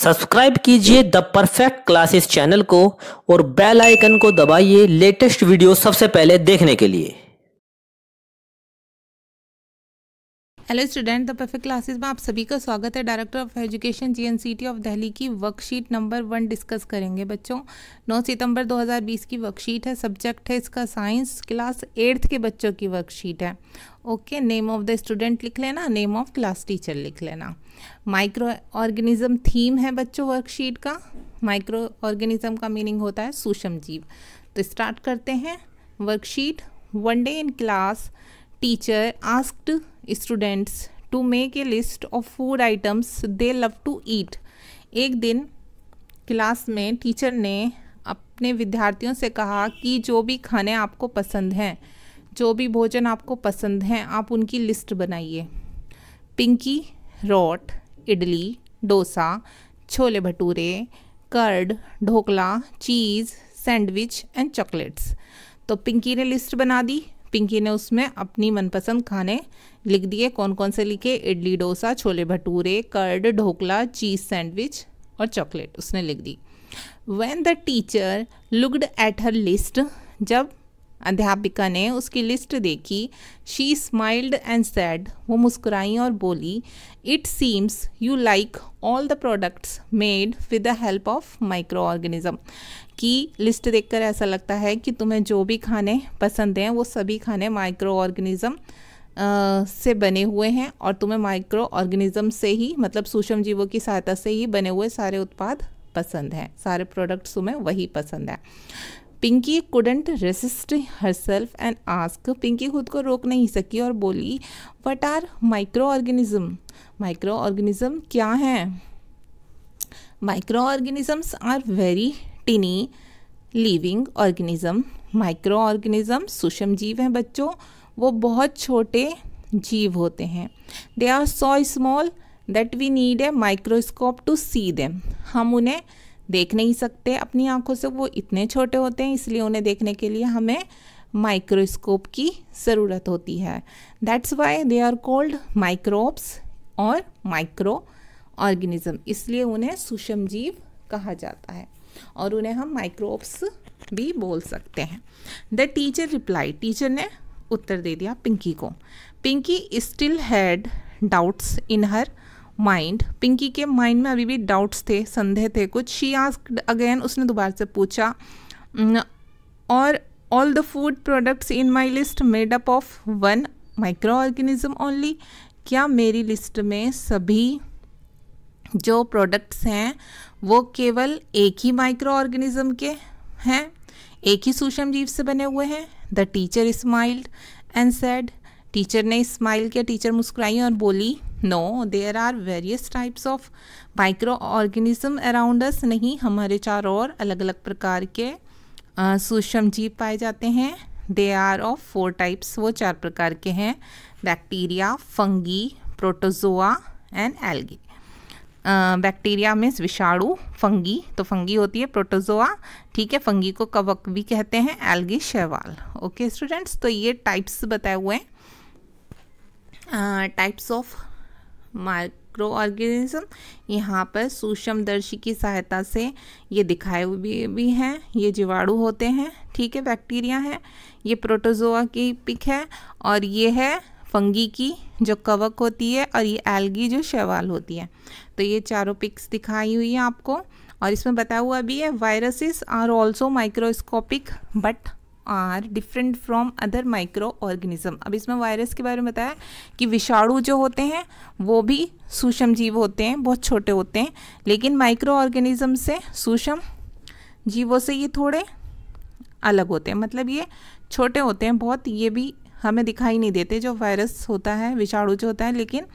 Subscribe कीजिए the perfect classes channel को और बेल आइकन को दबाइए लेटेस्ट वीडियो सबसे पहले देखने के लिए। Hello student, the perfect classes में आप सभी का स्वागत है। Director of education GNCT of Delhi की वर्कशीट नंबर 1 डिस्कस करेंगे बच्चों। 9 सितंबर 2020 की वर्कशीट है। सब्जेक्ट है इसका साइंस, क्लास 8th के बच्चों की वर्कशीट है। Okay, name of the student लिख लेना, नेम ऑफ क्लास टीचर लिख लेना। माइक्रो ऑर्गेनिज्म थीम है बच्चों वर्कशीट का। माइक्रो ऑर्गेनिज्म का मीनिंग होता है सूक्ष्म जीव। तो स्टार्ट करते हैं worksheet. One day in class teacher asked students to make a list of food items they love to eat। एक दिन क्लास में टीचर ने अपने विद्यार्थियों से कहा कि जो भी खाने आपको पसंद हैं, जो भी भोजन आपको पसंद हैं, आप उनकी लिस्ट बनाइए। Pinky wrote idli, dosa, chole bhature, curd, dhokla, cheese, sandwich and chocolates. तो पिंकी ने लिस्ट बना दी। पिंकी ने उसमें अपनी मनपसंद खाने लिख दिए। कौन कौन से लिखे? Idli, dosa, chole bhature, curd, dhokla, cheese sandwich और चॉकलेट उसने लिख दी। When the teacher looked at her list, जब अध्यापिका ने उसकी लिस्ट देखी, शी स्माइल्ड एंड सेड, वो मुस्कुराई और बोली, it seems you like all the products made with the help of micro organism. की लिस्ट देखकर ऐसा लगता है कि तुम्हें जो भी खाने पसंद हैं वो सभी खाने माइक्रो ऑर्गेनिज्म से बने हुए हैं और तुम्हें माइक्रो ऑर्गेनिज्म से ही, मतलब सूक्ष्म जीवों की सहायता से ही बने हुए सारे उत्पाद पसंद हैं, सारे प्रोडक्ट्स तुम्हें वही पसंद है। Pinky couldn't resist herself and ask, Pinky खुद को रोक नहीं सकी और बोली, what are micro organism? Micro organism क्या हैं? Micro organisms are very tiny living organism. Micro organism सूक्ष्म जीव हैं बच्चों, वो बहुत छोटे जीव होते हैं। They are so small that we need a microscope to see them. हम उन्हें देख नहीं सकते अपनी आंखों से, वो इतने छोटे होते हैं, इसलिए उन्हें देखने के लिए हमें माइक्रोस्कोप की ज़रूरत होती है। That's why they are called microbes और माइक्रो ऑर्गेनिज्म, इसलिए उन्हें सूक्ष्म जीव कहा जाता है और उन्हें हम माइक्रोब्स भी बोल सकते हैं। द टीचर रिप्लाई, टीचर ने उत्तर दे दिया पिंकी को। Pinky still had doubts in her mind, Pinky के माइंड में अभी भी डाउट्स थे, संदेह थे कुछ। शी आस्क्ड अगेन, उसने दोबारा से पूछा, और all the food products in my list made up of one micro organism only, क्या मेरी लिस्ट में सभी जो प्रोडक्ट्स हैं वो केवल एक ही माइक्रो ऑर्गेनिज्म के हैं, एक ही सूक्ष्म जीव से बने हुए हैं? The teacher smiled and said, teacher ने स्माइल किया, टीचर मुस्कुराई और बोली, no there are various types of micro organism around us. नहीं, हमारे चारों ओर अलग अलग प्रकार के सूक्ष्म जीव पाए जाते हैं। दे आर ऑफ 4 टाइप्स, वो 4 प्रकार के हैं। Bacteria, fungi, protozoa and algae. Bacteria में विषाणु, फंगी तो फंगी होती है, प्रोटोजोआ, ठीक है, फंगी को कवक भी कहते हैं, एल्गी शैवाल। ओके स्टूडेंट्स, तो ये टाइप्स बताए हुए हैं, टाइप्स ऑफ माइक्रो ऑर्गेनिज्म। यहाँ पर सूक्ष्मदर्शी की सहायता से ये दिखाए हुए भी हैं। ये जीवाणु होते हैं, ठीक है, बैक्टीरिया है, ये प्रोटोजोआ की पिक है, और ये है फंगी की जो कवक होती है, और ये एल्गी जो शैवाल होती है। तो ये चारों पिक्स दिखाई हुई है आपको, और इसमें बताया हुआ भी है, viruses are also microscopic but are different from other micro organism. अब इसमें वायरस के बारे में बताया कि विषाणु जो होते हैं वो भी सूक्ष्म जीव होते हैं, बहुत छोटे होते हैं, लेकिन माइक्रो ऑर्गेनिज्म से, सूक्ष्म जीवों से ये थोड़े अलग होते हैं, मतलब ये छोटे होते हैं बहुत, ये भी हमें दिखाई नहीं देते जो वायरस होता है, विषाणु जो होता है, लेकिन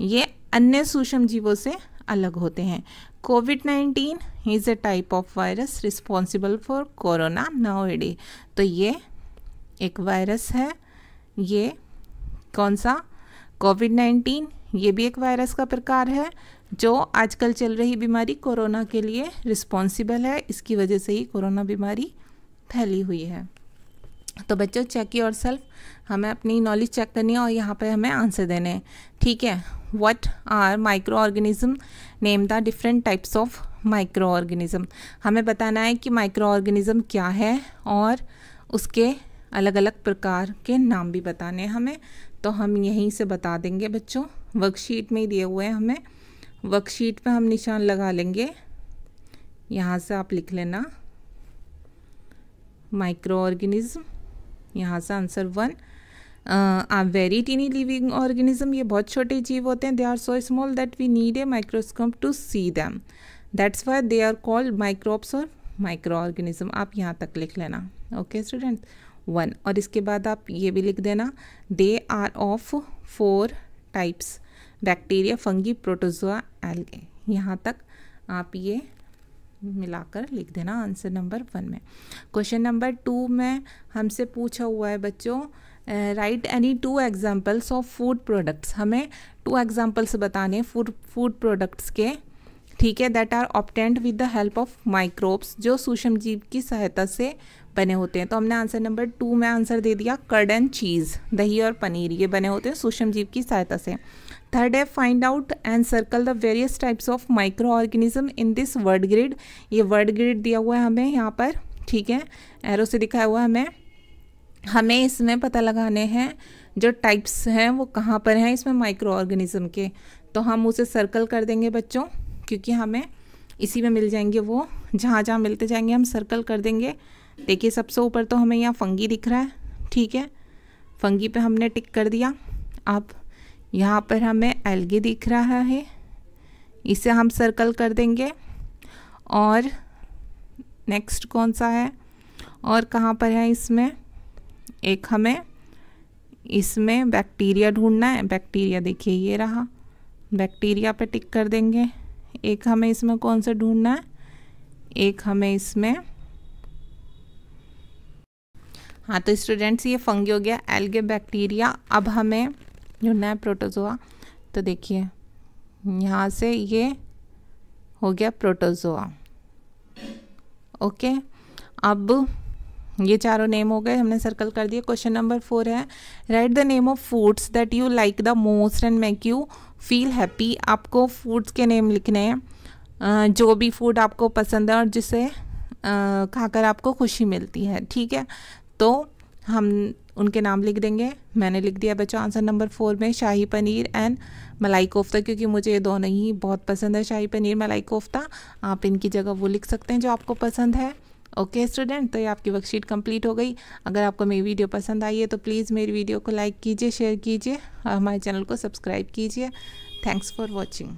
ये अन्य सूक्ष्म जीवों से अलग होते हैं। कोविड-19 is a type of virus responsible for corona nowadays. तो ये एक वायरस है, ये कौन सा? कोविड-19, ये भी एक वायरस का प्रकार है जो आजकल चल रही बीमारी कोरोना के लिए रिस्पॉन्सिबल है। इसकी वजह से ही कोरोना बीमारी फैली हुई है। तो बच्चों चेक योर सेल्फ, हमें अपनी नॉलेज चेक करनी है और यहाँ पर हमें आंसर देने हैं, ठीक है। What are micro organism, name the different types of micro organism. हमें बताना है कि माइक्रो ऑर्गेनिज्म क्या है और उसके अलग अलग प्रकार के नाम भी बताने हैं हमें। तो हम यहीं से बता देंगे बच्चों, वर्कशीट में ही दिए हुए हैं हमें, वर्कशीट पे हम निशान लगा लेंगे। यहाँ से आप लिख लेना माइक्रो ऑर्गेनिज्म, यहाँ से answer 1। Very tiny living organism, ये बहुत छोटे जीव होते हैं। They are so small that we need a microscope to see them, that's why they are called microbes और माइक्रो ऑर्गेनिज्म। आप यहाँ तक लिख लेना, ओके स्टूडेंट 1। और इसके बाद आप ये भी लिख देना, they are of 4 types, bacteria, fungi, protozoa, algae. यहाँ तक आप ये मिलाकर लिख देना आंसर नंबर 1 में। क्वेश्चन नंबर 2 में हमसे पूछा हुआ है बच्चों, write any 2 examples of food products. हमें 2 एग्जाम्पल्स बताने फूड प्रोडक्ट्स के, ठीक है, that are obtained with the help of microbes, जो सूक्ष्म जीव की सहायता से बने होते हैं। तो हमने आंसर नंबर 2 में आंसर दे दिया, कर्ड एंड चीज़, दही और पनीर, ये बने होते हैं सूक्ष्म जीव की सहायता से। थर्ड है, find out and circle the various types of micro organism in this word grid. ये वर्ड ग्रिड दिया हुआ है हमें यहाँ पर, ठीक है, एरो से दिखाया हुआ है हमें इसमें पता लगाने हैं जो टाइप्स हैं वो कहाँ पर हैं इसमें माइक्रो ऑर्गेनिज्म के। तो हम उसे सर्कल कर देंगे बच्चों, क्योंकि हमें इसी में मिल जाएंगे, वो जहाँ जहाँ मिलते जाएंगे हम सर्कल कर देंगे। देखिए सबसे ऊपर तो हमें यहाँ फंगी दिख रहा है, ठीक है, फंगी पे हमने टिक कर दिया। अब यहाँ पर हमें एल्गी दिख रहा है, इसे हम सर्कल कर देंगे। और नेक्स्ट कौन सा है और कहाँ पर है इसमें, एक हमें इसमें बैक्टीरिया ढूंढना है। बैक्टीरिया देखिए ये रहा, बैक्टीरिया पे टिक कर देंगे। एक हमें इसमें कौन सा ढूंढना है, एक हमें इसमें, हाँ तो स्टूडेंट्स ये फंगी हो गया, एल्गे, बैक्टीरिया। अब हमें ढूंढना है प्रोटोजोआ। तो देखिए यहाँ से ये हो गया प्रोटोजोआ, ओके। अब ये चारों नेम हो गए, हमने सर्कल कर दिए। क्वेश्चन नंबर 4 है, right the name of foods that you like the most and make you feel happy. आपको फूड्स के नेम लिखने हैं, जो भी फूड आपको पसंद है और जिसे खाकर आपको खुशी मिलती है, ठीक है। तो हम उनके नाम लिख देंगे। मैंने लिख दिया बच्चों आंसर नंबर 4 में शाही पनीर एंड मलाई कोफ्ता, क्योंकि मुझे ये दोनों ही बहुत पसंद है, शाही पनीर, मलाई कोफ्ता। आप इनकी जगह वो लिख सकते हैं जो आपको पसंद है, ओके स्टूडेंट। तो ये आपकी वर्कशीट कंप्लीट हो गई। अगर आपको मेरी वीडियो पसंद आई है तो प्लीज़ मेरी वीडियो को लाइक कीजिए, शेयर कीजिए और हमारे चैनल को सब्सक्राइब कीजिए। Thanks for watching.